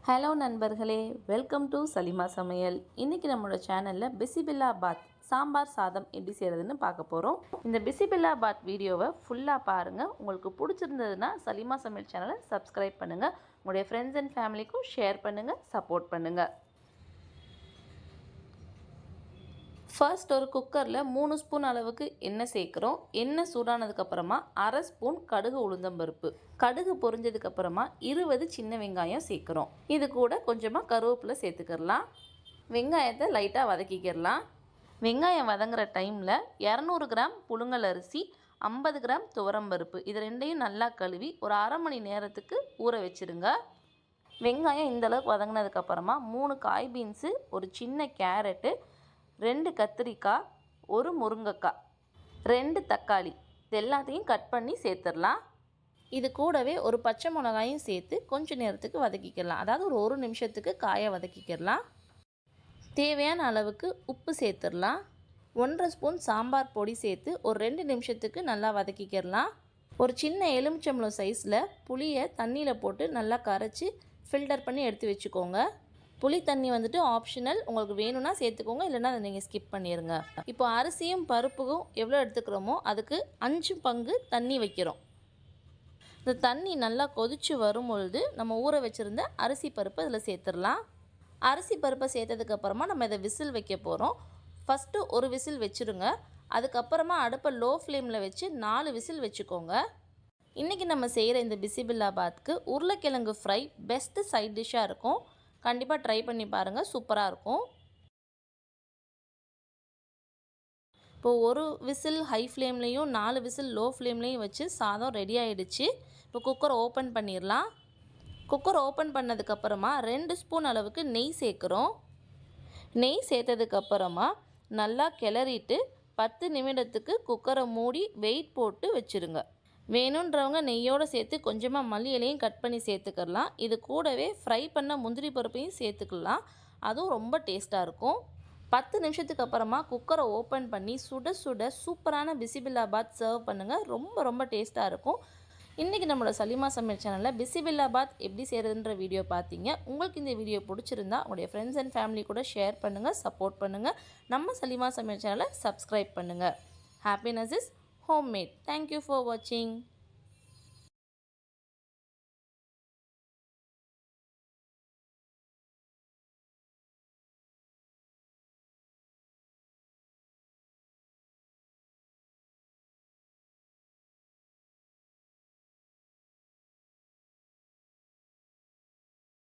Hello நண்பர்களே, welcome to Salima சமையல். இன்றைக்கி நம்மளோட சேனலில் பிசிபில்லாபாத் சாம்பார் சாதம் எப்படி செய்கிறதுன்னு பார்க்க போகிறோம். இந்த பிசிபில்லாபாத் வீடியோவை ஃபுல்லாக பாருங்கள். உங்களுக்கு பிடிச்சிருந்ததுன்னா சலிமா சமையல் சேனலை சப்ஸ்கிரைப் பண்ணுங்கள். உங்களுடைய ஃப்ரெண்ட்ஸ் அண்ட் ஃபேமிலிக்கும் ஷேர் பண்ணுங்கள், சப்போர்ட் பண்ணுங்கள். ஃபர்ஸ்ட் ஒரு குக்கரில் 3 ஸ்பூன் அளவுக்கு எண்ணெய் சேர்க்குறோம். எண்ணெய் சூடானதுக்கப்புறமா 1/2 ஸ்பூன் கடுகு உளுந்தம்பருப்பு, கடுகு பொரிஞ்சதுக்கப்புறமா 20 சின்ன வெங்காயம் சேர்க்குறோம். இது கூட கொஞ்சமாக கருவேப்பிலை சேர்த்துக்கிடலாம். வெங்காயத்தை லைட்டாக வதக்கிக்கிடலாம். வெங்காயம் வதங்குற டைமில் 200 கிராம் புழுங்கல் அரிசி, 50 கிராம் துவரம்பருப்பு இது ரெண்டையும் நல்லா கழுவி ஒரு அரை மணி நேரத்துக்கு ஊற வச்சுருங்க. வெங்காயம் இந்தளவுக்கு வதங்கினதுக்கப்புறமா 3 காய் பீன்ஸு, ஒரு சின்ன கேரட்டு, 2 கத்திரிக்காய், 1 முருங்கைக்காய், 2 தக்காளி இது எல்லாத்தையும் கட் பண்ணி சேர்த்துடலாம். இது கூடவே ஒரு பச்சை மிளகாயும் சேர்த்து கொஞ்சம் நேரத்துக்கு வதக்கிக்கலாம். அதாவது ஒரு நிமிஷத்துக்கு காயை வதக்கிக்கலாம். தேவையான அளவுக்கு உப்பு சேர்த்துடலாம். 1/2 ஸ்பூன் சாம்பார் பொடி சேர்த்து ஒரு 2 நிமிஷத்துக்கு நல்லா வதக்கிக்கலாம். ஒரு சின்ன எலுமிச்சம்பழம் சைஸில் புளியை தண்ணியில் போட்டு நல்லா கரைச்சி ஃபில்டர் பண்ணி எடுத்து வச்சுக்கோங்க. புளி தண்ணி வந்துட்டு ஆப்ஷனல், உங்களுக்கு வேணும்னா சேர்த்துக்கோங்க, இல்லைன்னா அதை நீங்கள் ஸ்கிப் பண்ணிடுங்க. இப்போ அரிசியும் பருப்புக்கும் எவ்வளோ எடுத்துக்கிறோமோ அதுக்கு 5 பங்கு தண்ணி வைக்கிறோம். இந்த தண்ணி நல்லா கொதித்து வரும்பொழுது நம்ம ஊற வச்சுருந்த அரிசி பருப்பு அதில் சேர்த்துடலாம். அரிசி பருப்பை சேர்த்ததுக்கப்புறமா நம்ம இதை விசில் வைக்க போகிறோம். ஃபஸ்ட்டு ஒரு விசில் வச்சுருங்க. அதுக்கப்புறமா அடுப்பை லோ ஃப்ளேமில் வச்சு 4 விசில் வச்சுக்கோங்க. இன்றைக்கி நம்ம செய்கிற இந்த பிசிபில்லாபாத்துக்கு உருளைக்கிழங்கு ஃப்ரை பெஸ்ட்டு சைட் டிஷ்ஷாக இருக்கும். கண்டிப்பாக ட்ரை பண்ணி பாருங்கள், சூப்பராக இருக்கும். இப்போது ஒரு விசில் ஹை ஃப்ளேம்லேயும் 4 விசில் லோ ஃப்ளேம்லேயும் வச்சு சாதம் ரெடி ஆகிடுச்சு. இப்போ குக்கர் ஓப்பன் பண்ணிடலாம். குக்கர் ஓப்பன் பண்ணதுக்கப்புறமா 2 ஸ்பூன் அளவுக்கு நெய் சேர்க்குறோம். நெய் சேர்த்ததுக்கப்புறமா நல்லா கிளறிட்டு 10 நிமிடத்துக்கு குக்கரை மூடி வெயிட் போட்டு வச்சுருங்க. வேணுன்றவங்க நெய்யோடு சேர்த்து கொஞ்சமாக மல்லி இலையும் கட் பண்ணி சேர்த்துக்கலாம். இது கூடவே ஃப்ரை பண்ண முந்திரி பருப்பையும் சேர்த்துக்கலாம். அதுவும் ரொம்ப டேஸ்ட்டாக இருக்கும். 10 நிமிஷத்துக்கு அப்புறமா குக்கரை ஓப்பன் பண்ணி சுட சுட சூப்பரான பிசிபில்லாபாத் சர்வ் பண்ணுங்கள். ரொம்ப டேஸ்ட்டாக இருக்கும். இன்றைக்கி நம்மளோட சலிமா சமையல் சேனலில் பிசிபில்லாபாத் எப்படி செய்கிறதுன்ற வீடியோ பார்த்தீங்க. உங்களுக்கு இந்த வீடியோ பிடிச்சிருந்தா உங்களுடைய ஃப்ரெண்ட்ஸ் அண்ட் ஃபேமிலி கூட ஷேர் பண்ணுங்கள், சப்போர்ட் பண்ணுங்கள். நம்ம சலிமா சமையல் சேனலை சப்ஸ்கிரைப் பண்ணுங்கள். Happiness is homemade. Thank you for watching.